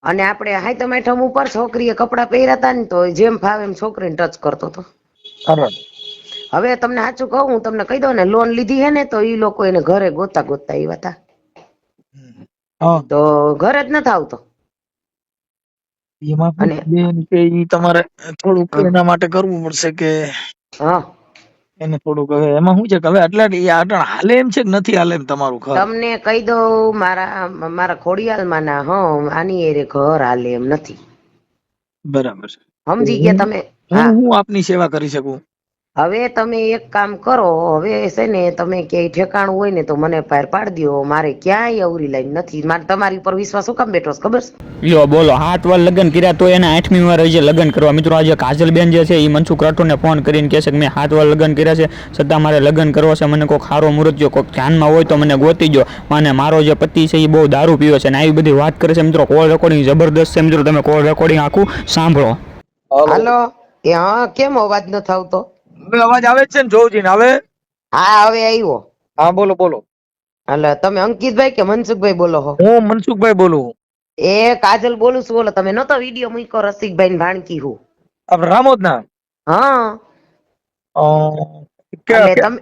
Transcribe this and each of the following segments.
અને આપણે હાઈતમ આઈટમ ઉપર છોકરીએ કપડાં પહેર્યા હતા ને તો જેમ ફાવે એમ છોકરીને ટચ કરતો હતો. હવે તમને સાચું કહું, હું તમને કહી દઉં ને, લોન લીધી હે ને તો ઈ લોકો એને ઘરે ગોતા આવ્યા હતા. તો ઘરે જ નથી આવતો. એમાં અને બેન કે ઈ તમારે થોડુંક એના માટે કરવું પડશે કે હા એને થોડુંક. હવે એમાં શું છે કે હવે એટલે હાલે એમ છે કે નથી હાલે એમ તમારું ઘર? તમને કહી દઉં, મારા ખોડિયાલમાં ના આની એરે ઘર હાલે એમ નથી. બરાબર છે. સમજી ગયા તમે? હા. હું આપની સેવા કરી શકું? હવે તમે એક કામ કરો, હવે છે ને તમે ક્યાંય ઠેકાણું હોય ને તો મને બહાર પાડી દો. મારે ક્યાંય અવરી લાઈન નથી. મારે તમારી ઉપર વિશ્વાસ શું કામ બેઠો છે ખબર છે? લ્યો બોલો, 7 વાર લગ્ન કર્યા તો એને 8મી વાર હજી લગ્ન કરવા. મિત્રો આજે કાજલબેન જે છે એ મનસુખ રાઠોડને ફોન કરીને કહે છે કે મેં 7 વાર લગ્ન કર્યા છે, છતાં મારે લગ્ન કરવા છે. મને કોઈક સારો મુહૂર્ત જો કોઈક ધ્યાનમાં હોય તો મને ગોતી જો. અને મારો જે પતિ છે એ બહુ દારૂ પીવે છે ને આવી બધી વાત કરે છે. મિત્રો કોલ રેકોર્ડિંગ જબરદસ્ત છે. મિત્રો તમે કોલ રેકોર્ડિંગ આખું સાંભળો. હાલો. એ હા, કેમ અવાજ નથી આવતો? હવે અવાજ આવે છે ને જોવજીને? હવે હા, હવે આવ્યો. હા, બોલો બોલો. એટલે તમે અંકિતભાઈ કે મનસુખભાઈ બોલો છો? હું મનસુખભાઈ બોલું. એ કાજલ બોલું છું. બોલો, તમે નતો વિડીયો મૂક્યો રસિકભાઈ ને ભાણકી હું? આપણે રામોદ ના? હા. એટલે તમે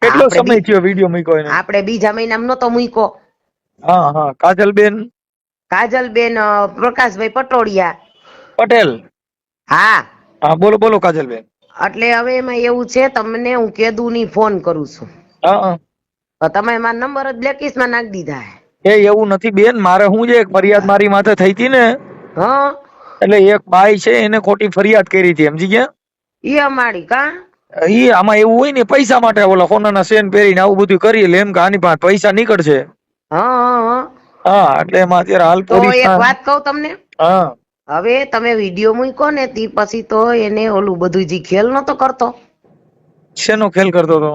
કેટલો સમય થયો વિડીયો મૂક્યો એને? આપણે બીજા મહિનામાં નતો મૂક્યો. હા હા. કાજલબેન? કાજલબેન પ્રકાશભાઈ પટોડિયા પટેલ? હા. હા, બોલો બોલો કાજલબેન. એટલે હવે એમાં એવું છે, તમને હું કેદુની ફોન કરું છું. હા. તો તમે મારા નંબર જ બ્લેકલિસ્ટ માં નાખી દીધા. એવું નથી બેન, મારે શું છે, એક ફરિયાદ મારી માથે થઈ હતી ને, હા. એટલે એક ભાઈ છે એને ખોટી ફરિયાદ કરી હતી, સમજી ગયા? ઈ અમારી કા આમાં એવું હોય ને, પૈસા માટે ઓલા સોનાના સેન પહેરીને આવું બધું કરી એટલે એમ કે આની પાસે પૈસા નીકળશે. હા. હા, એટલે એમાં અત્યારે હાલ તો પોલીસ. એક વાત કહું તમને. હા. હવે તમે વિડીયો મૂક્યો ને તી પછી તો એને ઓલું બધું જે ખેલ નતો કરતો. શેનો ખેલ કરતો હતો?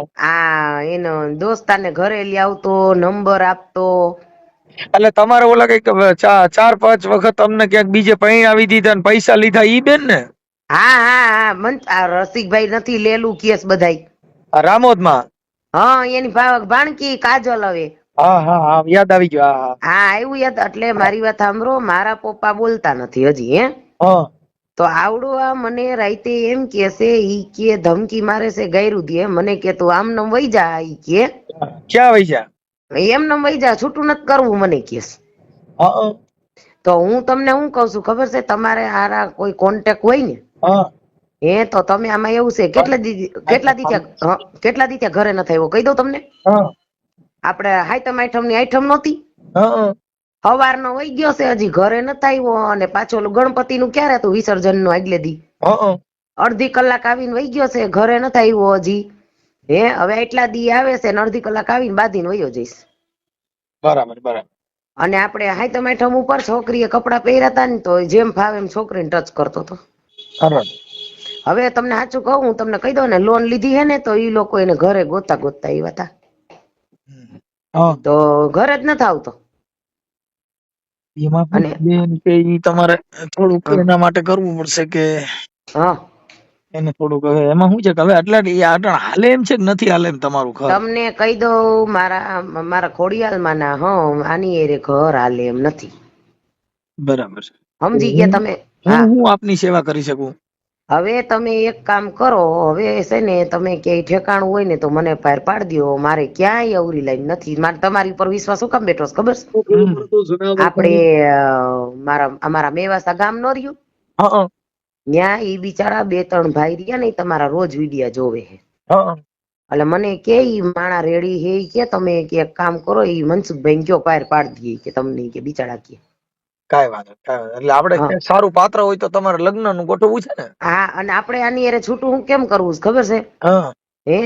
એનો દોસ્તાને ઘરે લઈ આવતો, નંબર આપતો. એટલે તમારે ઓલા કઈક 4-5 વખત તમને ક્યાંક બીજે આવી દીધા ને પૈસા લીધા, ઈ બેન ને? હા. રસિકભાઈ નથી લેલું કેસ બધાય રામોદમાં? હા, એની ભાણકી કાજલ. હવે હા, યાદ આવી ગયો. હા આવ્યું યાદ. એટલે મારી વાત સાંભળો, મારા પપ્પા બોલતા નથી હજી. હા. તો આવડું આ મને રાઈતે એમ કેશે, ઈ કે ધમકી મારે છે ગાયરું દે મને કે તું આમ નમ વઈ જા. ઈ કે ક્યાં વઈ જા? એમ નમ વઈ જા, છૂટું નથી કરવું મને કેસ. તો હું તમને શું કઉ છું ખબર છે? તમારે આરા કોઈ કોન્ટેક્ટ હોય ને, તો તમે આમાં એવું છે, કેટલા દી ત્યાં ઘરે નથી આવ્યો કહી દઉં તમને. આપણે હાઈતમ આઈટમ ની આઈટમ નહોતી, સવારનો વહી ગયો છે, હજી ઘરે નથી આવ્યો. અને પાછો ગણપતિ નું ક્યારે હતું, વિસર્જન નું આગલે દી અડધી કલાક આવીને વહી ગયો છે, ઘરે નથી આવ્યો હજી. હવે એટલા દી આવે છે ને અડધી કલાક આવીને બાંધીને વયો જઈશ. બરાબર. અને આપણે હાઈતમ આઈટમ ઉપર છોકરીએ કપડાં પહેર્યા હતા ને તો જેમ ફાવે એમ છોકરીને ટચ કરતો હતો. હવે તમને સાચું કહું, હું તમને કહી દઉં ને, લોન લીધી હે ને તો ઈ લોકો એને ઘરે ગોતા આવ્યા હતા. તો ઘરે જ નથી આવતો. એમાં અને બેન કે ઈ તમારે થોડુંક એના માટે કરવું પડશે કે એને થોડુંક. હવે એમાં શું છે કે હવે એટલે હાલે એમ છે કે નથી હાલે એમ તમારું ઘર? તમને કહી દઉં, મારા ખોડિયાલમાં ના આની એરે ઘર હાલે એમ નથી. બરાબર છે. સમજી ગયા તમે? હા. હું આપની સેવા કરી શકું? હવે તમે એક કામ કરો, હવે છે ને તમે ક્યાંય ઠેકાણું હોય ને તો મને બહાર પાડી દો. મારે ક્યાંય અવરી લાઈન નથી. મારે તમારી ઉપર વિશ્વાસ શું કામ બેઠો છે ખબર છે? આપણે અમારા મેવાસા ગામ નો રહ્યું, ત્યાં ઈ બિચારા 2-3 ભાઈ રહ્યા ને, તમારા રોજ વિડિયા જોવે છે. એટલે મને કે ઈ માણા રેડી હે, કે તમે એક કામ કરો, ઈ મનસુખભાઈ કયો બહાર પાડી દઈએ કે તમને કે બિચારા કે કાંઈ વાંધો. એટલે આપણે સારું પાત્ર હોય તો તમારે લગ્ન નું ગોઠવવું છે ને? હા. અને આપણે આની એરે છૂટું હું કેમ કરવું છે ખબર છે?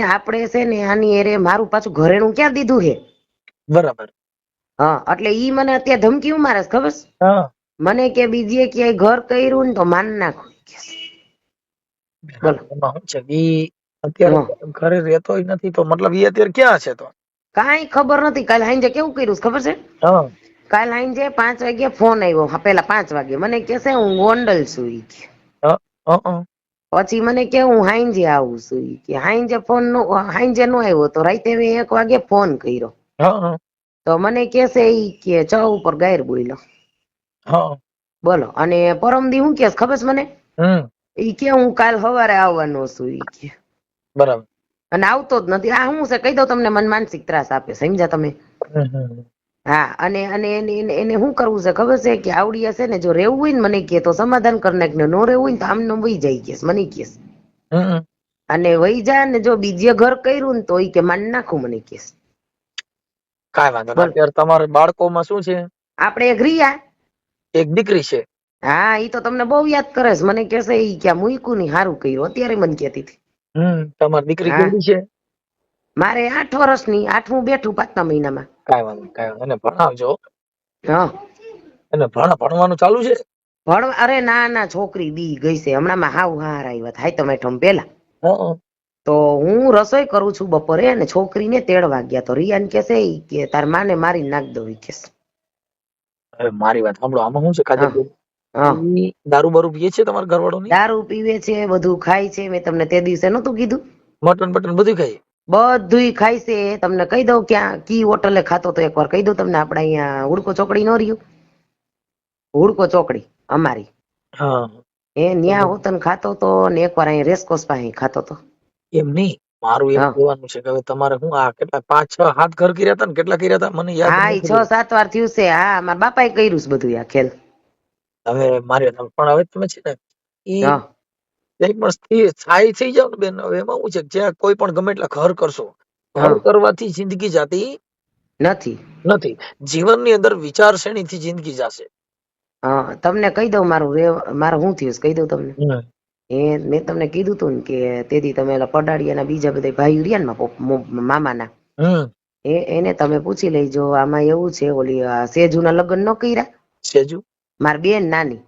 આપણે છે ને આની એરે મારું પાછું ઘરેણું ક્યાં દીધું છે. બરાબર. એટલે ઈ મને અત્યારે ધમકી મારે છે ખબર છે? મને કે બીજે ક્યાંય ઘર કર્યું ને તો માન નાખો. અત્યારે ઘરે રહેતોય નથી તો મતલબ ઈ અત્યારે ક્યાં છે? તો કાંઈ ખબર નથી. કાલે હાંજે કેવું કર્યું ખબર છે? કાલ હાંજે 5 વાગે ફોન આવ્યો. પેલા 5 વાગે મને કેસે હું ગોંડલ છું. ઈ કે પછી મને કે હું હાંજે આવું છું. ઈ કે હાંજે હાંજે નો આવ્યો તો રાતે 1 વાગે ફોન કર્યો. તો મને કેસે ઈ કે 6 ઉપર ગાયર બોલ્યો. બોલો. અને પરમદી હું કેસ ખબર છે મને? ઈ કે હું કાલ સવારે આવવાનો છું ઈ કે. બરાબર. અને આવતો જ નથી. આ હું છે કહી દઉં તમને, મન માનસિક ત્રાસ આપે, સમજ્યા તમે? હા. અને એને શું કરવું છે ખબર છે કે આવડી હશે ને, જો રહેવું હોય ને મને કે તો સમાધાન કરી નાખ, ને નો રહેવું હોય ને તો આમને વહી જાય કેસ, મને કેસ. અને વહી જાય ને જો બીજે ઘર કર્યું ને તો ઈ કે માન નાખું, મને કેસ. કાંઈ વાંધો નહીં. અત્યારે તમારે બાળકોમાં શું છે? આપણે એક રિયા, એક દીકરી છે. હા, ઈ તો તમને બહુ યાદ કરે છે, મને કેસે ઈ ક્યાં મૂક્યું નહીં, સારું કર્યું. અત્યારે મને કહેતી હતી. તમારી દીકરી કેવડી છે? મારે 8 વર્ષની, 8મું બેઠું 5મા મહિનામાં. કાંઈ વાંધો નહીં, કાંઈ વાંધો નહીં. એને ભણાવજો. હા. એને ભણવાનું ચાલુ છે? અરે ના, છોકરી બી ગઈ છે હમણાં માં. હાવ હાર આવ્યા થાય તમે ઠમ પેલા. તો હું રસોઈ કરું છું બપોરે, અને છોકરીને તેડવા ગયા તો રિયાન કેસે ઈ કે તાર માને મારી નાખ દો ઈ કેસ. હવે મારી વાત સાંભળો, આમાં શું છે કાજલ? દારૂ બારૂ પીએ છે તમારા ઘરવાળો? દારૂ પીવે છે, બધું ખાય છે. મેં તમને તે દિવસે નતું કીધું? મટન બટન બધું ખાય? બધું ખાય છે. તમને કહી દઉં ક્યાં કી હોટલે ખાતો તો, એકવાર કહી દઉં તમને. આપણે અહીંયા હુડકો ચોકડી નો રહ્યું, હુડકો ચોકડી અમારી, ન્યા હોતન ખાતો તો, ને એકવાર અહીંયા રેસકોસ પાસે ખાતો તો. એમ નહીં, મારું એમ કહેવાનું છે કે હવે તમારે શું આ કેટલા 5 6 7 ઘર કર્યા હતા ને, કેટલા કર્યા હતા મને યાદ નથી. હા, 6 7 વાર થયું છે. હા, મારા બાપાએ કર્યું છે બધું આ ખેલ. હવે મારી પણ હવે તમે છે ને ઈ પણ સ્થાયી થઈ જાવ ને બેન. હવે એમાં શું છે, જ્યાં કોઈ પણ ગમે એટલા ઘર કરશો, ઘર કરવાથી જિંદગી જાતી નથી. જીવનની અંદર વિચારસરણીથી જિંદગી જશે. હા, તમને કહી દઉં મારું શું થયું કહી દઉં તમને. મેં તમને કીધું તું ને કે તેથી તમે પડાડિયાના બીજા બધા ભાઈ રહ્યા ને મામાના, એને તમે પૂછી લેજો. આમાં એવું છે, ઓલી સેજુ ના લગ્ન ન કર્યા? સેજુ મારી બેન નાની.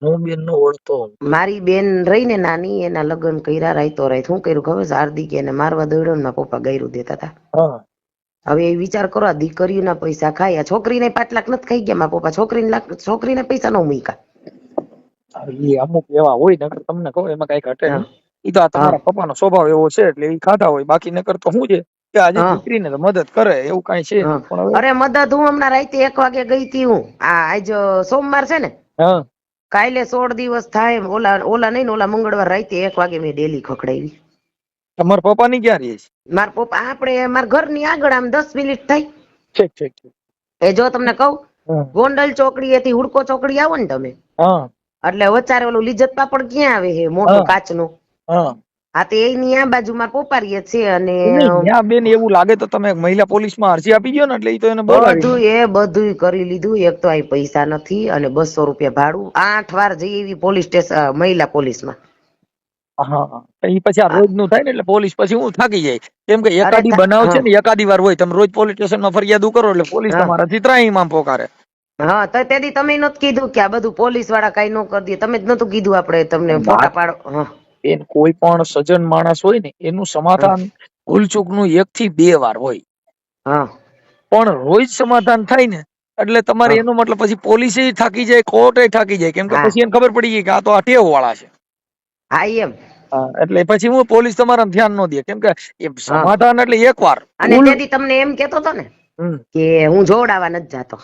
હું બેન નો ઓળખતો. મારી બેન રહી ને નાની, એના લગ્ન કર્યા. રાઈતો રાઈત શું કર્યું ખબર છે? હાર્દિક એને મારવા દોડ્યો ને મારા પપ્પા ગાયરું દેતા હતા. હવે એ વિચાર કરો, આ દીકરીઓના પૈસા ખાય, છોકરીને 5 લાખ નથી ખાઈ ગયા મારા પપ્પા. છોકરીને પૈસા નો મૂક્યા. અમુક એવા હોય ને, તમને કહો એમાં કઈ ઘટે નહીં. ઈ તો તમારા પપ્પાનો સ્વભાવ એવો છે એટલે એ ખાતા હોય. બાકી નકર તો શું છે કે આજે દીકરીને તો મદદ કરે એવું કઈ છે. અરે મદદ હું હમણાં રાતે 1 વાગે ગઈ હતી. હું આજ સોમવાર છે ને, કાલે 16 દિવસ થાય. ઓલા નહીં, ઓલા મંગળવાર રાતે 1 વાગે મેં ડેલી ખખડાવી. તમારા પપ્પા ની ક્યાં રહે છે? મારા પપ્પા આપણે મારા ઘરની આગળ આમ 10 મિનિટ થાય. ઠીક. એ જો તમને કહું, ગોંડલ ચોકડી એથી હુડકો ચોકડી આવો ને તમે, એટલે વચારે ઓલું લિજ્જત પાપડ ક્યાં આવે છે મોટું કાચનું? હા, તે એની આ બાજુ મારા પપ્પા રહે છે. અને બેન એવું લાગે તો તમે મહિલા પોલીસ માં અરજી આપી દો ને, એટલે ઈ તો એને બધું કરી લીધું. એક તો અહીં પૈસા નથી અને 200 રૂપિયા ભાડું. 8 વાર જઈ એવી પોલીસ સ્ટેશન, મહિલા પોલીસમાં. ઈ પછી આ રોજ નું થાય ને, એટલે પોલીસ પછી હું થાકી જાય. કેમ કે એકાદી બનાવ છે ને, એકાદી વાર હોય. તમે રોજ પોલીસ સ્ટેશન માં ફરિયાદ કરો એટલે પોલીસ તમારાથી ત્રાહીમામ પોકારે. હા, તો તેથી તમે નતું કીધું કે આ બધું પોલીસ વાળા કઈ ન કરી દે? તમે જ નતું કીધું આપણે તમને ફોટા પાડો? બેન, કોઈ પણ સજ્જન માણસ હોય ને, એનું સમાધાન ભૂલચૂક નું 1 થી 2 વાર હોય. પણ રોજ સમાધાન થાય ને, એટલે તમારે એનો મતલબ પછી પોલીસે થાકી જાય, કોર્ટે થાકી જાય. કેમ કે પછી એને ખબર પડી ગઈ કે આ તો આ ટેવ વાળા છે. હા, એમ. એટલે પછી હું પોલીસ તમારા ધ્યાન ન દે. કેમ કે સમાધાન એટલે 1 વાર. અને તેથી તમને એમ કેતો હતો ને કે હું જોડાવા નથી જતો.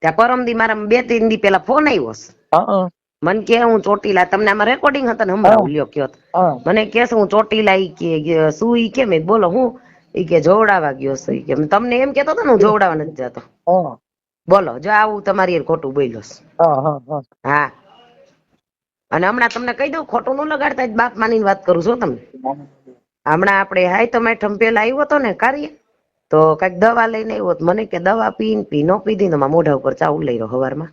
ત્યાં પરમદી મારા 2-3 દી પેલા ફોન આવ્યો. મને કે હું ચોટીલા, તમને આમાં રેકોર્ડિંગ હતા ને, હમણાં લ્યો કયો. મને કે હું ચોટીલા કે શું ઈ કે? મેં બોલો હું? ઈ કે જોડાવા ગયો છે. કે તમને એમ કેતો હતો ને હું જોડાવા નથી જતો. બોલો, જો આવું તમારી ખોટું બોલ્યો. હા, અને હમણાં તમને કહી દઉં, ખોટું ન લગાડતા, બાપ માની વાત કરું છું તમને. હમણાં આપણે હાય તો મેઠમ પેલા આવ્યો હતો ને કાર્ય, તો કઈક દવા લઈને આવ્યો. મને કે દવા પી ન પીધી તો મોઢા ઉપર ચાવલ લઈ રહ્યો હવારમાં.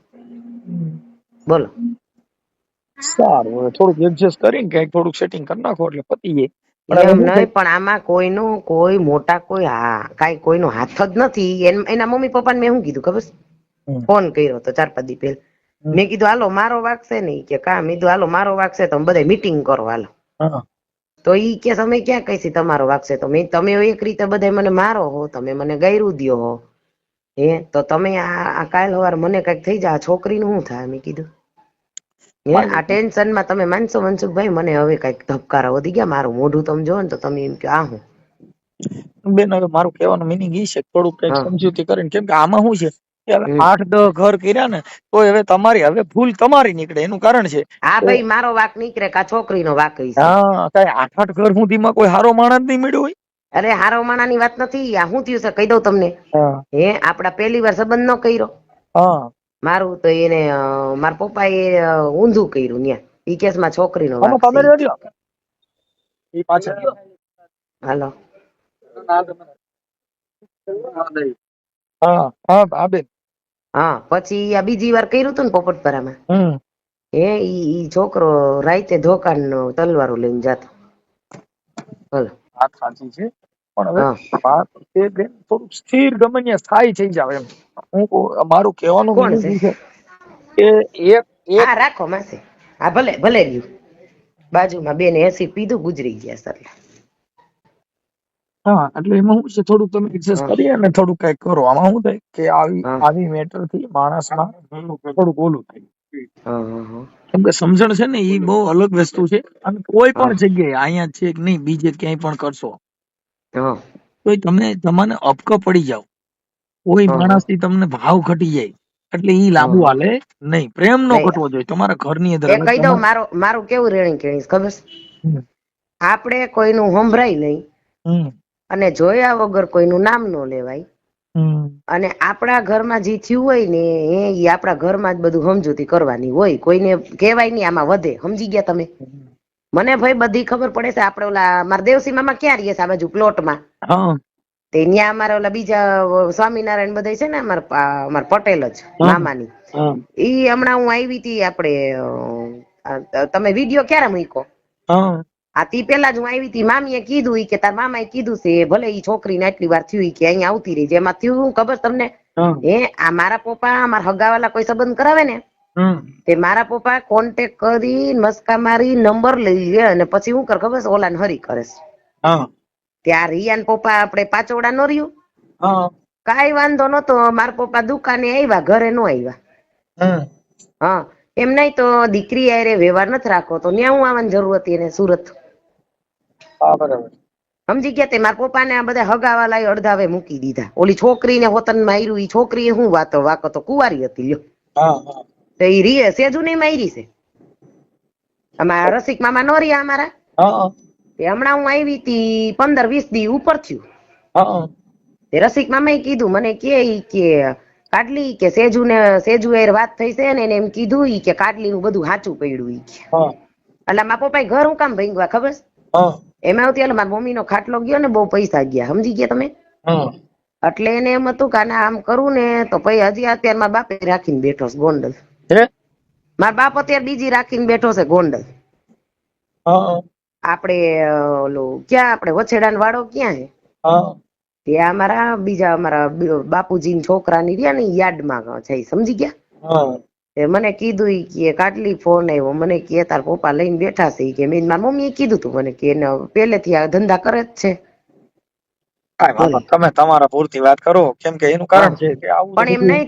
બોલો. સારું, થોડુંક એડજસ્ટ કરીને કઈક થોડુંક સેટિંગ કરી નાખો એટલે પતી જાય. એમ નહીં, પણ આમાં કોઈ મોટા કઈ કોઈનો હાથ જ નથી. એના મમ્મી પપ્પાને મેં શું કીધું ખબર? ફોન કર્યો તો 4-5 દી પહેલા. મેં કીધું હાલો મારો વાક છે ને, કે કા? મેં કીધું હાલો મારો વાક છે તો બધા મીટિંગ કરો હાલો. તો ઈ કે તમે ક્યાં કહીશી તમારો વાક છે? તો તમે એક રીતે બધા મને મારો હો, તમે મને ગાયરું દ્યો હો, તો તમે આ કાલ સવારે મને કઈક થઈ જાય, છોકરીનું શું થાય? મેં કીધું આ ટેન્શન માં તમે માનશો મનસુખભાઈ, મને હવે કઈક ધબકારા વધી ગયા. મારું મોઢું તમે જોવો ને તો તમે એમ કે આ હું બેન. હવે મારું કહેવાનું મિનિંગ ઈ છે, થોડુંક કઈક સમજૂતી કરીને. કેમ કે આમાં શું છે, 8-10 ઘર કર્યા ને તો હવે તમારી હવે ભૂલ તમારી નીકળે એનું કારણ છે. હા ભાઈ મારો વાક નીકળે કા છોકરીનો વાક હશે. હા કઈ 8-8 ઘર સુધીમાં કોઈ હારો માણસ નહીં મળ્યો હોય. અરે હારો માણાની વાત નથી, આ શું થયું છે કહી દઉં તમને. હે આપડા પહેલી વાર સંબંધ નો કર્યો. મારું તો એને મારા પપ્પા એ ઊંધું કર્યું ન્યા ઈ કેસમાં છોકરીનો વાક છે. હાલો હા પછી આ બીજી વાર કર્યું હતું ને પોપટપરામાં. હે ઈ છોકરો રાતે ધોકાનો તલવારો લઈને જાતો. હાલો વાત સાચી છે પણ હવે વાત એ બેન થોડુંક સ્થિર ગમે સ્થાયી થઈ જાવ એમ હું મારું કહેવાનું મીનિંગ છે કે એક હા રાખો માસી. હા ભલે ભલે રહ્યું. બાજુમાં બેન એસી પીધું ગુજરી ગયા સર. હા એટલે એમાં શું છે થોડુંક તમે એડજસ્ટ કરી અને થોડુંક કઈક કરો. આમાં શું થાય કે આવી મેટર થી માણસમાં થોડુંક ઓલું થાય. કેમ કે સમજણ છે ને એ બહુ અલગ વસ્તુ છે અને કોઈ પણ જગ્યાએ અહીંયા છે કે નહીં બીજે ક્યાંય પણ કરશો તો તમે તમને અપક પડી જાવ કોઈ માણસ થી તમને ભાવ ઘટી જાય એટલે ઈ લાંબુ હાલે નહીં. પ્રેમ નો ઘટવો જોઈએ તમારા ઘરની અંદર. કહી દઉં મારું કેવું રેણી કેણી ખબર છે. આપણે કોઈનું સંભળાય નહીં અને જોયા વગર કોઈનું નામ ન લેવાય અને આપણા ઘરમાં જે થયું હોય ને એ આપણા ઘરમાં જ બધું સમજૂતી કરવાની હોય. કોઈને કહેવાય નહીં આમાં વધે. સમજી ગયા તમે? મને ભાઈ બધી ખબર પડે છે. આપડે ઓલા મારા દેવસી મામા ક્યાં રહીએ છે આ બાજુ પ્લોટમાં તે ત્યાં અમારા ઓલા બીજા સ્વામિનારાયણ બધા છે ને અમારા પટેલ જ મામાની ઈ હમણાં હું આવી હતી. આપડે તમે વિડીયો ક્યારે મૂક્યો? આ તી પેલા જ હું આવી હતી. મામીએ કીધું ઈ કે તાર મામાએ કીધું છે ભલે ઈ છોકરીને આટલી વાર થયું કે અહીંયા આવતી રહી. એમાં થયું ખબર તમને? આ મારા પપ્પા મારા હગાવાલા કોઈ સંબંધ કરાવે ને તે મારા પપ્પા કોન્ટેક્ટ કરી મસ્કા મારી નંબર લઈ લે અને પછી શું કર ખબર છે ઓલાને હરી કરે છે. ત્યાં રિયાન પપ્પા આપડે પાચોડા નો રહ્યું કઈ વાંધો નતો. મારા પપ્પા દુકાને આવ્યા ઘરે નો આવ્યા. હા એમ નહીં તો દીકરી આરે વ્યવહાર નથી રાખો તો ત્યાં હું આવવાની જરૂર હતી એને સુરત. સમજી ગયા? તે મારા પપ્પા ને આ બધા હગાવાલા અડધાવે મૂકી દીધા. ઓલી છોકરીને હોતન માર્યું. ઈ છોકરી શું વાકો તો કુંવારી હતી લ્યો. તો ઈ રીએ સેજુ નહીં મારી છે. અમારા રસિક મામા નો રહ્યા અમારા. હમણાં હું આવી હતી 15-20 દી ઉપર થયું. રસિક મામા કીધું મને કે કાટલી કે સેજુ યાર વાત થઈ છે ને એમ કીધું ઈ કે કાટલી નું બધું સાચું પડ્યું ઈ કે. એટલે મારા પપ્પા ઘર હું કામ ભાંગવા ખબર? એમાં આવતી એટલે મારા મમ્મી નો ખાટલો ગયો ને બહુ પૈસા ગયા. સમજી ગયા તમે? એટલે એને એમ હતું કે આમ કરું ને તો પછી હજી અત્યારે મારા બાપે રાખીને બેઠો છે ગોંડલ. મારા બાપ અત્યારે બીજી રાખીને બેઠો છે ગોંડલ. આપડે ઓલું ક્યાં આપડે વછેડા વાળો ક્યાં છે ત્યાં અમારા બીજા અમારા બાપુજી છોકરાની રહ્યા ને યાર્ડમાં છે. સમજી ગયા? મને કીધું કે કાટલી ફોન આવ્યો મને કે તાર પપ્પા લઈને બેઠા છે કે મેં મારા મમ્મીએ કીધું તું મને કે પહેલેથી આ ધંધા કરે જ છે. તમે તમારા પૂરતી વાત કરો કેમ કે એનું કારણ છે કે પણ એમ નહીં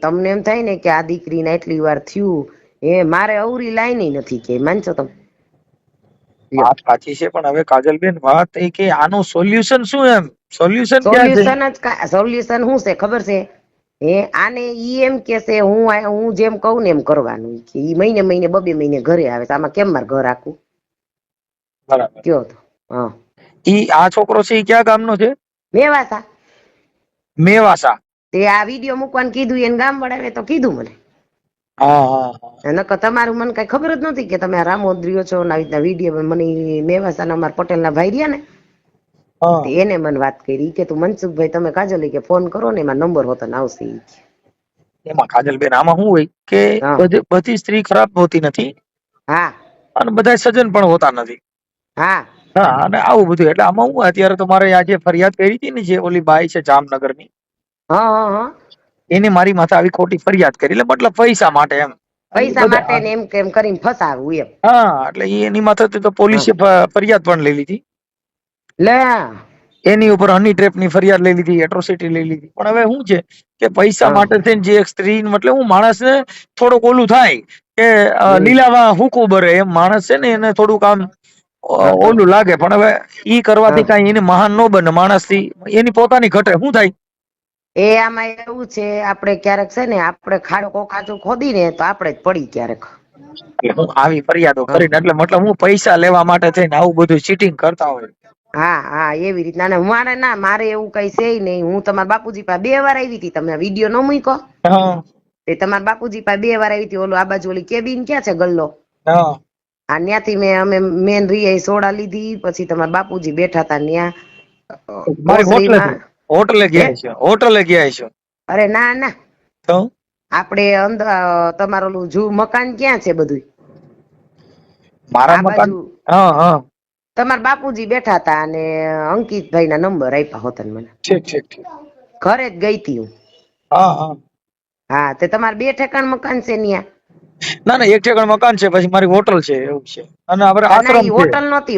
તમને એમ થાય ને કે આ દીકરીને એટલી વાર થયું મારે અવરી લાઈન નથી કે માનશો તમે? વાત સાચી છે પણ હવે કાજલબેન વાત એ કે આનું સોલ્યુશન શું? એમ સોલ્યુશન શું છે ખબર છે? આને ઈ એમ કે છે હું જેમ કહું ને એમ કરવાનું. ઈ મહિને 2 મહિને ઘરે આવે છે. આમાં કેમ મારે ઘર રાખવું? બરાબર કયો તો? ઈ આ છોકરો છે ઈ ક્યાં ગામનો છે? મેવાસા. મેવાસા. તે આ વિડીયો મૂકવાનું કીધું એને ગામ વડાવે તો કીધું મને. નકર તમારું મને કઈ ખબર જ નથી કે તમે આ રામોદરીઓ છો ને આવી રીતના વિડીયો. મને મેવાસા ના અમારા પટેલ ના ભાઈ રહ્યા ને એને મને વાત કરી કે તું મનસુખભાઈ તમે કાજલ કે ફોન કરો ને એમાં નંબર હોતો ને આવશે. એમાં કાજલબેન આમાં શું હોય કે બધી સ્ત્રી ખરાબ હોતી નથી. હા અને બધા સજ્જન પણ હોતા નથી. હા અને આવું બધું એટલે આમાં હું અત્યારે તો મારે આજે ફરિયાદ કરી હતી ને જે ઓલી બાઈ છે જામનગર ની એને મારી માથે આવી ખોટી ફરિયાદ કરી. એટલે મતલબ પૈસા માટે એમ પૈસા માટે ને એમ કેમ કરીને ફસાવું એમ. હા એટલે એની માથે તો પોલીસે ફરિયાદ પણ લઈ લીધી. લે એની ઉપર હની ટ્રેપ ની ફરિયાદ લઈ લીધી, એટ્રોસિટી લઈ લીધી. પણ હવે શું છે કે પૈસા માટે થઈને જે એક સ્ત્રી મતલબ હું માણસ ને થોડુંક ઓલું થાય કે લીલાવા હુકુ બરે એમ માણસ છે ને એને થોડુંક આમ ઓલું લાગે. પણ હવે ઈ કરવાથી કઈ એને મહાન ન બને માણસ થી. એની પોતાની ઘટે શું થાય? એ આમાં એવું છે, આપણે ક્યારેક છે ને આપણે ખાડો કોકાચું ખોદી ને તો આપણે જ પડી ક્યારેક. એટલે હું આવી ફરિયાદો હા કરીને એટલે મતલબ હું પૈસા લેવા માટે થઈને આવું બધું ચીટિંગ કરતા હોય. હા એવી રીતના. અને મારે એવું કઈ છે નહીં. હું તમારા બાપુજી પાસે 2 વાર આવી હતી. તમે વિડીયો ન મૂક્યો? હા તે તમારા બાપુજી પાસે 2 વાર આવી હતી. ઓલું આ બાજુ ઓલી કેબિન ક્યાં છે, ગલ્લો? હા આ ત્યાંથી અમે મેન રિયા સોડા લીધી. પછી તમારા બાપુજી બેઠા હતા ત્યાં મારી ઓસરીમાં. હોટલે ગયા છે, હોટલે ગયા છે. અરે ના, તો આપણે અંદર તમારું ઓલું મકાન ક્યાં છે બધું? મારા આ મકાન. બાજુ હા તમારા બાપુજી બેઠા હતા અને અંકિતભાઈ ના નંબર આપ્યા હતા મને. ઠીક. ઘરે જ ગઈ હતી હું. હા હા, તે તમારે 2 ઠેકાણ મકાન છે ત્યાં? ના 1 ઠેકાણ મકાન છે, પછી મારી હોટલ છે એવું છે. અને આપણે ના, આશ્રમ ઈ છે.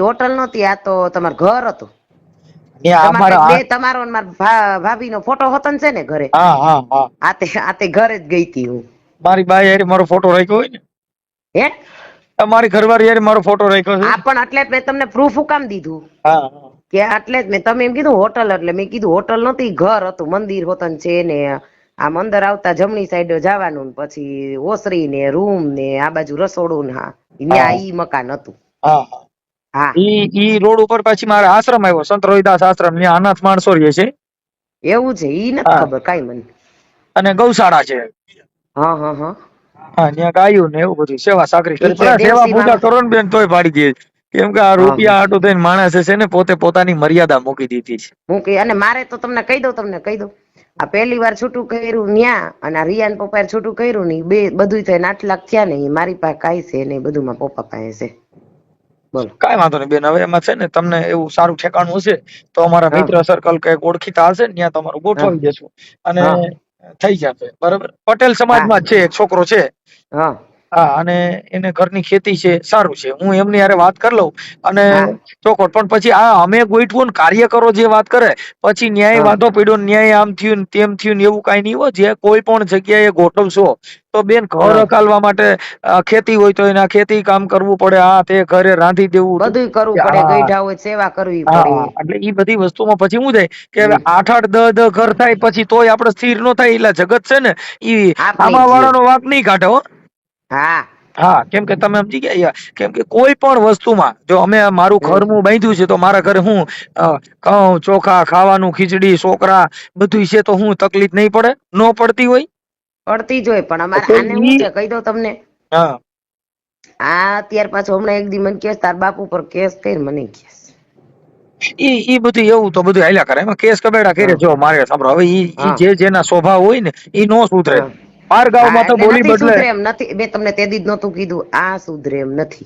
હોટલ નહોતી. આ તો તમારું ઘર હતું. ત્યાં તમારે અમારા તમારો અને મારા ભાભી નો ફોટો હતો ને છે ને ઘરે? હા આ તે ઘરે જ ગઈ હતી હું. મારી બાઈ હારે મારો ફોટો રાખ્યો હોય ને. હે? મારી ઘરવાળી હારે મારો ફોટો રાખ્યો છે. આ પણ એટલે જ મેં તમને પ્રૂફ કામ દીધું હા કે એટલે જ તમે એમ કીધું હોટલ, એટલે મેં કીધું હોટલ નહોતી, ઘર હતું. મંદિર હોતન છે ને આમ અંદર આવતા જમણી સાઈડ જવાનું, પછી ઓસરી ને રૂમ ને આ બાજુ રસોડું ને ત્યાં ઈ મકાન હતું. હા ઈ રોડ ઉપર પછી મારે આશ્રમ આવ્યો, સંત રોહિદાસ આશ્રમ. ત્યાં અનાથ માણસો રહે છે. એવું છે? ઈ નથી ખબર કાઈ મને. અને ગૌશાળા છે. હા ત્યાં ગાયું ને એવું બધું સેવા સાકરી કરી. ઈ કે પણ સેવા દેવસી પૂજા મામા. કરો ને બેન તોય પાડી દે. કેમ કે આ રૂપિયા હાટું થઈને માણસે છે ને પોતે પોતાની મર્યાદા મૂકી દીધી છે. મૂકી. અને મારે તો તમને કહી દઉં, આ પહેલી વાર છૂટું કર્યું ન્યા, અને આ રિયાન પપ્પાએ છૂટું કર્યું ને બધું થઈને 8 લાખ થયા ને. મારી પાસે કાંઈ છે નહીં, બધું મારા પપ્પા પાસે છે. બોલો. કાંઈ વાંધો નહીં બેન. હવે એમાં છે ને તમને એવું સારું ઠેકાણું હશે તો અમારા મિત્ર સર્કલ કઈક ઓળખીતા હશે ને ત્યાં તમારું ગોઠવી દેશું અને થઈ જશે. બરાબર. પટેલ સમાજમાં જ છે, એક છોકરો છે. હા અને એને ઘરની ખેતી છે, સારું છે. હું એમની હારે વાત કરી લઉં અને ચોખોટ. પણ પછી અમે ગોઠવું ને કાર્યકરો જે વાત કરે પછી ન્યાય વાંધો પડ્યો, ન્યાય આમ થયું ને તેમ થયું ને એવું કઈ નહીં હોય. જે કોઈ પણ જગ્યાએ ગોઠવશો તો બેન ઘર અકાલવા માટે ખેતી હોય તો એના ખેતી કામ કરવું પડે. તે ઘરે રાંધી દેવું, બધું કરવું પડે, ગઈઢા હોય સેવા કરવી પડે. એટલે ઈ બધી વસ્તુમાં પછી શું થાય કે હવે 8-8 10 ઘર થાય પછી તોય આપણે સ્થિર ન થાય. એટલે જગત છે ને ઈ આમા વાળાનો વાંક નહીં કાઢે હો. કેમ કે તમે સમજી ગયા. કેમ કે કોઈ પણ વસ્તુમાં જો અમે મારું ઘર હું બાંધ્યું છે તો મારા ઘરે હું ઘઉં ચોખા ખાવાનું, ખીચડી છોકરા બધું છે, તો હું તકલીફ નહીં પડે? ન પડતી હોય? પડતી જ હોય. પણ અમારે આને શું છે કહી દઉં તમને. અત્યાર પાછું હમણાં એક દી મને કેસ તાર બાપુ પર કેસ કરી, મને કેસ ઈ બધું એવું તો બધું હાલ્યા કરે. એમાં કેસ કબેડા કરે. જો મારે સાંભળો, હવે ઈ જેના સ્વભાવ હોય ને ઈ નો સુધરે. બાર ગામમાં તો બોલી બદલે એમ નથી. મેં તમને તે દી જ નહોતું કીધું આ સુધરે એમ નથી.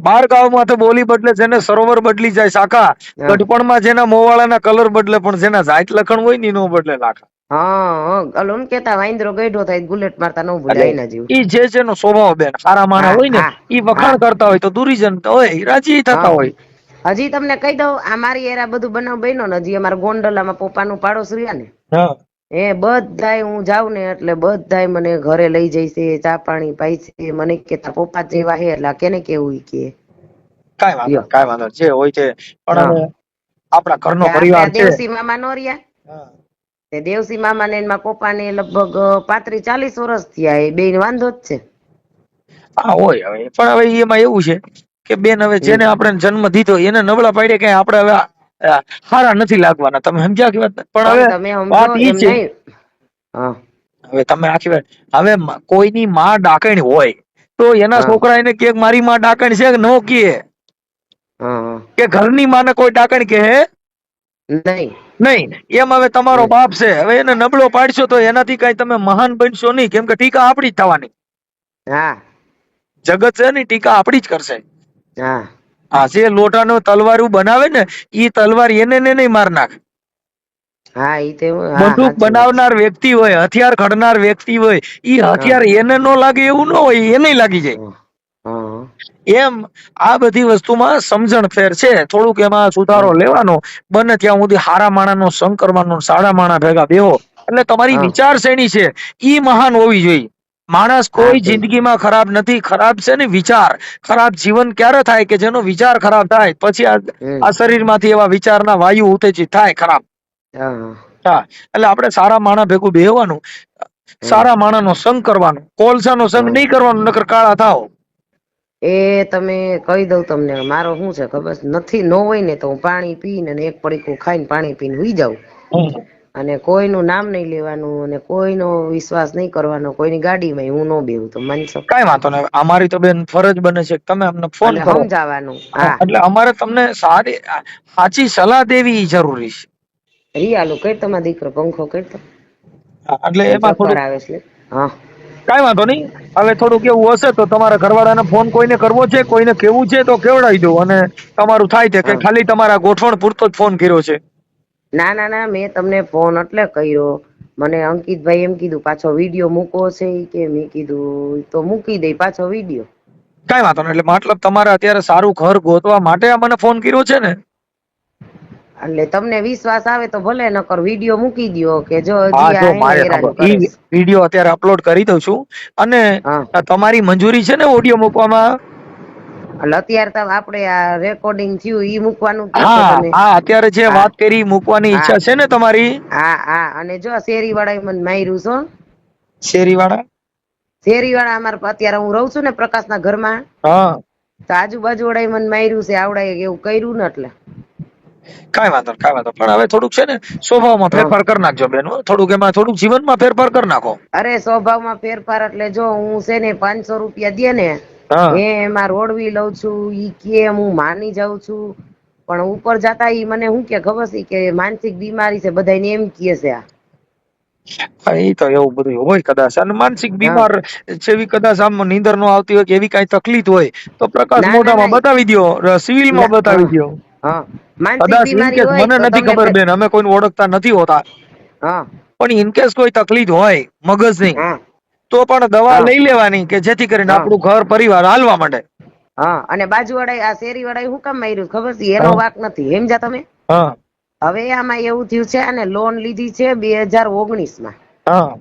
બાર ગામમાં તો બોલી બદલે, જેને સરોવર બદલી જાય શાખા. ગઢપણમાં જેના મોવાળાના કલર બદલે પણ જેના જાત લખણ હોય ને નો બદલે લાખા. અલોન કેતા વાંદરો ગઈઢો થાય ગુલેટ મારતા ન ભૂલાય એના જેવું. ઈ જેનો સ્વભાવ બેન સારા માણા હોય ને ઈ વખાણ કરતા હોય તો દુરીજન હોય રાજી થતા હોય. હજી તમને કહી દઉં, આ મારી એરા બધું બનાવ બન્યો ને. હજી અમારા ગોંડલામાં પપ્પાનું પાડોશ રહ્યા ને, બધાય હું જાઉં ને એટલે બધાય મને ઘરે લઈ જઈશે, ચા પાણી પાઈ છે. મને કે તાર પપ્પા જેવા હે એટલે કેને કેવું કે કાંઈ વાંધો જે હોય છે. પણ આપણા ઘરનો પરિવાર છે. દેવસી મામા નો રહ્યા. તે દેવસી મામા ને મારા પપ્પા ને લગભગ 35-40 વર્ષ થયા. એ બેન વાંધો જ છે. હોય હવે. પણ હવે એમાં એવું છે કે બેન હવે જેને આપણે જન્મ દીધો એને નબળા પાડે કઈ આપણે હવે સારા નથી લાગવાના. તમે સમજ્યા કે વાત? પણ હવે વાત ઈ છે, હવે તમે આખી વાત, હવે કોઈની માં ડાકણ હોય તો એના છોકરા એને કે મારી માં ડાકણ છે કે નો કે ઘરની માને કોઈ ડાકણ કે નહીં. એમ હવે તમારો બાપ છે, હવે એને નબળો પાડશો તો એનાથી કઈ તમે મહાન બનશો નહીં. કેમ કે ટીકા આપડી જ થવાની. જગત છે ને ટીકા આપડી જ કરશે. જે લોટાનો તલવારું બનાવે ને ઈ તલવાર એને નહીં માર નાખ. બંદૂક બનાવનાર વ્યક્તિ હોય, હથિયાર ઘડનાર વ્યક્તિ હોય, ઈ હથિયાર એને નો લાગે એવું ન હોય, એને લાગી જાય. એમ આ બધી વસ્તુમાં સમજણ ફેર છે. થોડુંક એમાં સુધારો લેવાનો. બને ત્યાં સુધી હારા માણાનો સંગ કરવાનો, સારા માણા ભેગા બેહો એટલે તમારી વિચારશ્રેણી છે ઈ મહાન હોવી જોઈએ. માણસ કોઈ જિંદગીમાં ખરાબ નથી. ખરાબ છે ને વિચાર. ખરાબ જીવન ક્યારે થાય કે જેનો વિચાર ખરાબ થાય પછી આ શરીરમાંથી એવા વિચારના વાયુ ઉત્તેજિત થાય ખરાબ. હા, એટલે આપણે સારા માણસ ભેગું બેહવાનું, સારા માણસનો સંગ કરવાનો, કોલસાનો સંગ નહીં કરવાનો, નકર કાળા થાવ. એ તમે કહી દઉં તમને, મારો શું છે ખબર છે? નથી ન હોય ને તો હું પાણી પીને અને એક પડીકું ખાઈને પાણી પીને હુઈ જાઉં, અને કોઈનું નામ નહીં લેવાનું અને કોઈનો વિશ્વાસ નહીં કરવાનો, કોઈની ગાડીમાં હું ન બેહું. તો માનશો? કાંઈ વાંધો નહીં. અમારી તો બેન ફરજ બને છે કે તમે અમને ફોન અને કરો, સમજાવવાનું. હા, એટલે અમારે તમને સાચી સલાહ દેવી જરૂરી છે. રિયાલું કઈ તમારા દીકરો પંખો કરતો એટલે એમાં ચક્કર થોડું આવે છે. હા, કાંઈ વાંધો નહીં. હવે થોડુંક એવું હશે તો તમારા ઘરવાળાને ફોન કોઈને કરવો છે, કોઈને કેવું છે તો કેવડાવી દો, અને તમારું થાય છે કે ખાલી તમારા ગોઠવણ પૂરતો જ ફોન કર્યો છે. ના ના ના, મેં તમને ફોન એટલે કર્યો, મને અંકિતભાઈ એમ કીધું પાછો વિડીયો મૂકવો છે કે, મેં કીધું તો મૂકી દઈ પાછો વિડીયો. કાંઈ વાંધો નહીં. એટલે મતલબ તમારે અત્યારે સારું ઘર ગોતવા માટે આ મને ફોન કર્યો છે ને? એટલે તમને વિશ્વાસ આવે તો ભલે, નકર વિડીયો મૂકી દયો કે જો હા, હજી જો આ મારે હેરાન ખબર, કરે ઈ વિડીયો અત્યારે અપલોડ કરી દઉં છું. અને હા, તમારી મંજૂરી છે ને ઓડિયો મૂકવામાં? એટલે અત્યારે તો આપણે આ રેકોર્ડિંગ થયું ઈ મૂકવાનું કહો છો હા તમે? હા, અત્યારે જે હા વાત કરી મૂકવાની હા ઈચ્છા છે ને તમારી? હા હા, અને જો શેરી વાળા મને માર્યું છો, શેરી વાળા? શેરી વાળા અમારે અત્યારે હું રહું છું ને પ્રકાશના ઘરમાં, હા, તો આજુબાજુ વાળા મને માર્યું છે, આવડાએ એવું કર્યું ને એટલે. કાંઈ વાંધો નહીં, કાંઈ વાંધો નહીં. પણ હવે થોડુંક છે ને સ્વભાવમાં હા, ફેરફાર કરી નાખજો બેન, હો. થોડુંક એમાં થોડુંક જીવનમાં ફેરફાર કરી નાખો. અરે સ્વભાવમાં ફેરફાર એટલે જો હું છે ને 500 રૂપિયા દે ને હા એમાં રોડવી લઉં છું, ઈ કે હું માની જાઉં છું, પણ ઉપર જતા ઈ મને શું કે ખબર છે કે માનસિક બીમારી છે, બધાને એમ કહે છે. હા, એ તો એવું બધું હોય કદાચ. અને માનસિક હા, બીમાર જેવી કદાચ આમ નીંદર નો આવતી હોય કે એવી કઈ તકલીફ હોય તો પ્રકાશ ના ના મોઢામાં ના બતાવી દો, સિવિલમાં ના, બતાવી દો. હા, માનસિક કદાચ બીમારી ઇનકેસ હોય મને તો નથી તમને ખબર બેન, અમે કોઈને ઓળખતા નથી હોતા, હા પણ ઇનકેસ કોઈ તકલીફ હોય મગજની, હા તો પણ દવા હા લઈ લેવાની કે જેથી કરીને હા આપણું ઘર પરિવાર હાલવા માંડે. હા, અને બાજુવાળા આ શેરી વાળા શું કામ માર્યું ખબર છે? એનો હા વાક નથી, સમજ્યા તમે? હા હવે આમાં એવું થયું છે, અને લોન લીધી છે 2019માં. હા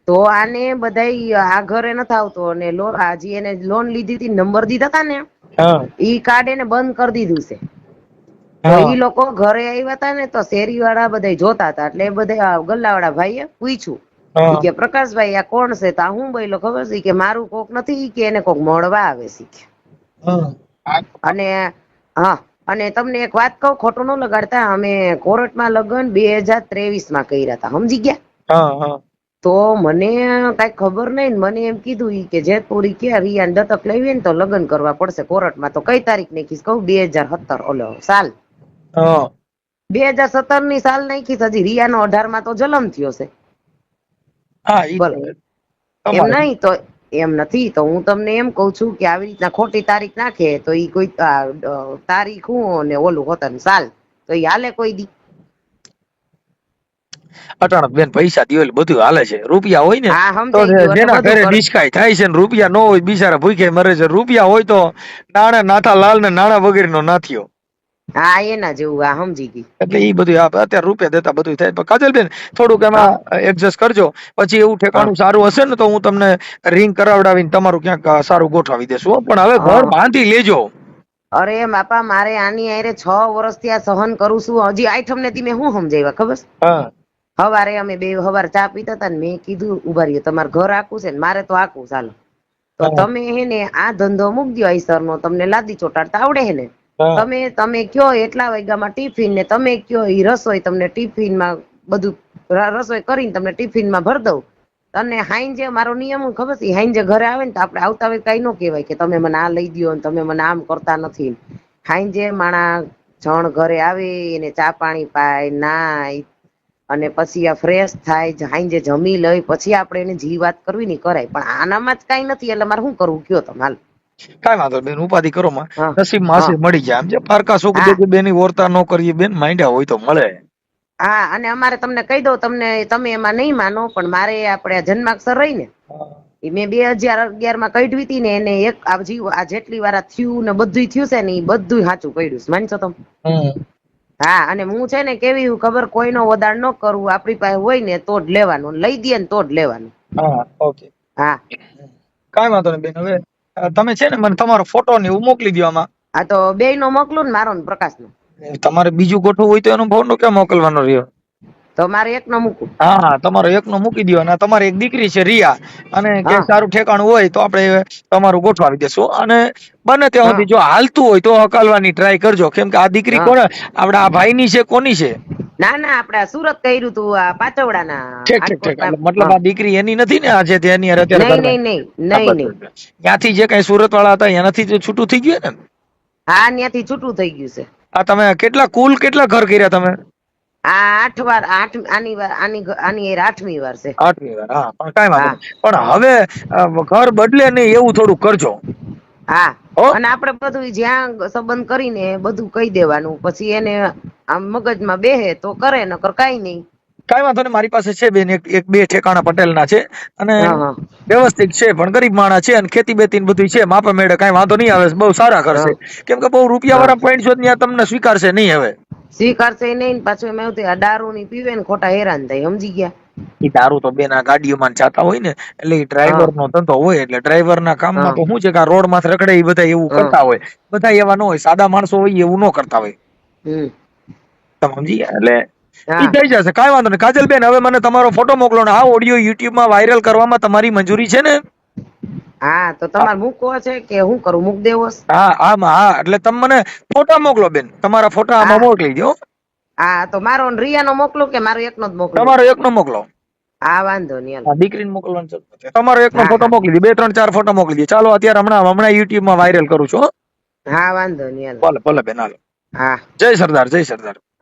તો આને બધા આ ઘરે નથી આવતો, અને હજી એને લોન લીધી હતી, નંબર દીધા હતા ને, હા ઈ કાર્ડ એને બંધ કરી દીધું છે. તો હા ઈ લોકો ઘરે આવ્યા હતા ને, તો શેરી વાળા બધા જોતા હતા, એટલે એ બધા ગલ્લા વાળા ભાઈએ પૂછ્યું, ઈ હા કે પ્રકાશભાઈ આ કોણ છે? તો હું બોલો ખબર છે કે મારું કોક નથી, કે એને કોક મળવા આવે છે. અને હા, અને તમને એક વાત કહું, ખોટું ન લગાડતા, અમે કોર્ટમાં લગ્ન 2023માં કર્યા હતા, સમજી ગયા? હા હા તો મને કઈ ખબર નઈ, મને એમ કીધું ઈ કે જેતપુરી કે રિયાને દત્તક લેવી ને તો લગ્ન કરવા પડશે કોર્ટમાં. તો કઈ તારીખ નાખીશ કહું? 2017 ઓલો સાલ, હા 2017 ની સાલ નાખી. હજી રિયાનો 18માં તો જન્મ થયો છે. હા, ઈ બોલ, તો એમ તમારે. નહી તો એમ નથી, તો હું તમને એમ કઉ છું કે આવી રીતના ખોટી તારીખ નાખે તો ઈ કોઈ તારીખ હું ને ઓલું હોતન સાલ, તો ઈ હાલે કોઈ દી? અટાણક બેન પૈસા દિવેલ બધું હાલે છે. રૂપિયા હોય ને હા તો સમજાઈ ગયું, એટલે જેના બધું ઘરે કર. ડિસ્કાય થાય છે, ને રૂપિયા ન હોય બિચારા ભૂખે મરે છે. રૂપિયા હોય તો નાણા નાથા લાલ ને નાણા વગેરે નો નાથ્યો. હા, એના જેવું. આ સમજી ગઈ. એટલે ઈ બધું અત્યારે રૂપિયા દેતા બધું થાય. પણ કાજલબેન થોડુંક હા એમાં એડજસ્ટ કરજો. પછી એવું હા ઠેકાણું સારું હશે ને તો હું તમને રિંગ કરાવડાવીને તમારું ક્યાંક સારું ગોઠવી દેશું, હો. પણ હવે ઘર હા, બાંધી લેજો. અરે બાપા, મારે આની આરે 6 વર્ષથી આ સહન કરું છું. હજી આઠમ ને તમે શું સમજાવ્યા ખબર? હા હવારે અમે બે હવારે ચા પીતા હતા ને, મેં કીધું ઉભા રહ્યો, તમારે ઘર આખું છે ને મારે તો આખું, ચાલો તો હા તમે હે ને આ ધંધો મૂક દો આઈસર નો, તમને લાદી ચોટાડતા આવડે હે ને, હા તમે કયો એટલા વાગ્યામાં ટિફિન ને, તમે કયો ઈ રસોઈ તમને ટિફિનમાં બધું રસોઈ કરીને તમને ટિફિનમાં ભર દઉં. તને હાઈજે મારો નિયમ ખબર છે, હાઈજે ઘરે આવે ને તો આપડે આવતા હોય કઈ ન કહેવાય કે તમે મને આ લઈ દો, તમે મને આમ કરતા નથી. હાઈજે માણા જણ ઘરે આવી એને ચા પાણી પાય, નાય, અને પછી આ ફ્રેશ થાય, હાઈજે જમી લઈ, પછી આપણે એને જી વાત કરવી ને કરાય. પણ આનામાં જ કઈ નથી, એટલે મારે શું કરવું કયો તમે? હાલ. કઈ વાંધો બેન, ઉપાધિ કરો માં. હા નસીબ માં હા મળી જાય. આમ જે પારકા સુખ હા બેની વર્તા ન કરીએ બેન, માંડ્યા હોય તો મળે. હા, અને અમારે તમને કહી દઉં, તમે એમાં નહીં માનો, પણ મારે આપણે જન્માક્ષર રહી ને, એ મેં 2011માં કઢવી હતી ને, એને એક આ જેટલી વાર થયું ને બધું થયું છે ને, એ બધું સાચું પડ્યું છે, માનશો તમે? હા, અને હું છે ને કેવી ખબર, કોઈનો વધાર ન કરવું, આપણી પાસે હોય ને તો જ લેવાનું, લઈ દે ને તો જ લેવાનું. હા, ઓકે. હા કઈ વાંધો નહીં બેન. હવે તમે છે ને મને તમારો ફોટો ને એવું મોકલી દો આમાં. હા, તો બે નો મોકલું ને, મારો ને પ્રકાશ નો. તમારે બીજું ગોઠવું હોય તો એનો ભાવ નો ક્યાં મોકલવાનો રહ્યો? તો મારે એક નો મૂકું. હા તમારો એકનો મૂકી દો અને તમારી એક દીકરી છે રિયા અને કે હા. સારું ઠેકાણું હોય તો આપણે તમારું ગોઠવાવી દેશું અને બને ત્યાં હા. સુધી જો હાલતું હોય તો હકાલવાની ટ્રાય કરજો કેમ કે આ દીકરી હા. કોને આપડા આ ભાઈની છે કોની છે ના ના આપડે સુરત કર્યું તું આ પાચવડાના ઠીક ઠીક ઠીક એટલે મતલબ આ દીકરી એની નથી ને આજે તેની હારે અત્યારે નહીં ઘરમાં નહીં નહીં નહીં નહીં. ત્યાંથી જે કઈ સુરત વાળા હતા એનાથી તો છૂટું થઈ ગયું ને હા ત્યાંથી છૂટું થઈ ગયું છે. આ તમે કુલ કેટલા ઘર કર્યા તમે આ 8 વાર આની વાર આની 8મી વાર છે. 8મી વાર હા પણ કાંઈ વાંધો નહીં પણ હવે ઘર બદલે નહીં એવું થોડું કરજો હા અને આપડે બધું જ્યાં સંબંધ કરીને બધું કહી દેવાનું પછી એને આમ મગજમાં બેહે તો કરે નકર કાઈ નહીં. કાંઈ વાંધો નહીં મારી પાસે છે બેન એક બે ઠેકાણા પટેલના છે અને વ્યવસ્થિત છે પણ ગરીબ માણસ છે અને ખેતી બેતી બધું છે માપે મેળે કાંઈ વાંધો નહીં આવે બહુ સારા કરશે કેમ કે બહુ રૂપિયા વાળા પોઈન્ટ છો ત્યાં તમને સ્વીકારશે નહીં હવે સ્વીકારશે નહીં પાછું એમ એવું દારૂ ની પીવે ને ખોટા હેરાન થાય સમજી ગયા. એ દારૂ તો બેન આ ગાડીઓમાં જાતા હોય ને એટલે ડ્રાઈવર નો ધંધો હોય એટલે ડ્રાઈવર ના કામમાં તો શું છે કે આ રોડ માં રખડે એ બધા એવું કરતા હોય બધા એવા ન હોય સાદા માણસો હોય એવું ન કરતા હોય તમે સમજી ગયા એટલે ઈ થઈ જશે કાંઈ વાંધો નહીં કાજલબેન હવે મને તમારો ફોટો મોકલો ને આ ઓડિયો યુટ્યુબ માં વાયરલ કરવામાં તમારી મંજૂરી છે ને હા તો તમારે મૂકવો છે કે હું કરું મૂક દેવો હા એટલે તમે મને ફોટા મોકલો બેન તમારા ફોટા આમાં મોકલી દો હા તો મારો રિયાનો મોકલો કે મારો એકનો જ મોકલો તમારો એકનો મોકલો હા વાંધો નહીં દીકરીને મોકલવાનું છે તમારો એકનો ફોટો મોકલી દે 2 3 4 ફોટો મોકલી દે ચાલો અત્યારે હમણાં યુટ્યુબ માં વાયરલ કરું છું હા વાંધો નહીં ભલે બેન હાલો હા જય સરદાર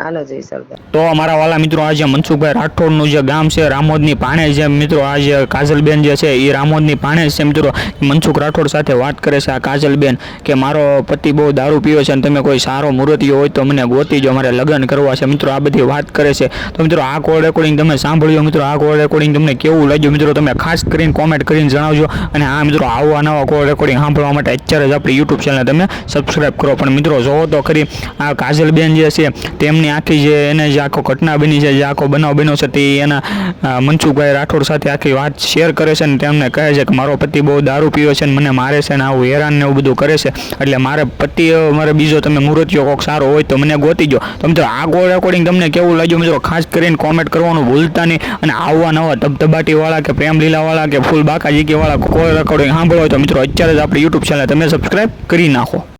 હાલો જય સરદાર. તો અમારા વાલા મિત્રો આજે મનસુખભાઈ રાઠોડનું જે ગામ છે રામોદની પાણે જે મિત્રો આ જે કાજલબેન જે છે એ રામોદની પાણે છે મિત્રો મનસુખ રાઠોડ સાથે વાત કરે છે આ કાજલબેન કે મારો પતિ બહુ દારૂ પીવે છે અને તમે કોઈ સારો મુહૂર્તિયો હોય તો મને ગોતી જો મારે લગ્ન કરવા છે મિત્રો આ બધી વાત કરે છે. તો મિત્રો આ કોલ રેકોર્ડિંગ તમે સાંભળ્યો મિત્રો આ કોલ રેકોર્ડિંગ તમને કેવું લાગ્યું મિત્રો તમે ખાસ કરીને કોમેન્ટ કરીને જણાવજો અને આ મિત્રો આવા નવા કોલ રેકોર્ડિંગ સાંભળવા માટે અત્યારે જ આપણી યુટ્યુબ ચેનલ તમે સબસ્ક્રાઈબ કરો. પણ મિત્રો જોવો તો ખરી આ કાજલબેન જે છે તેમની આખી જે એને જે આખો ઘટના બની છે જે આખો બનાવ બન્યો છે તે એના મનસુખભાઈ રાઠોડ સાથે આખી વાત શેર કરે છે અને તેમને કહે છે કે મારો પતિ બહુ દારૂ પીવે છે અને મને મારે છે ને આવું હેરાન ને એવું બધું કરે છે એટલે મારે પતિ મારે બીજો તમે મુહૂર્તિયો કોઈક સારો હોય તો મને ગોતી જો. તો મિત્રો આ કોલ રેકોર્ડિંગ તમને કેવું લાગ્યું મિત્રો ખાસ કરીને કોમેન્ટ કરવાનું ભૂલતા નહીં અને આવા નવા ધબધબાટી વાળા કે પ્રેમ લીલા વાળા કે ફૂલ બાકાજીકી વાળા કોલ રેકોર્ડિંગ સાંભળો હોય તો મિત્રો અત્યારે જ આપણી યુટ્યુબ ચેનલ તમે સબસ્ક્રાઈબ કરી નાખો.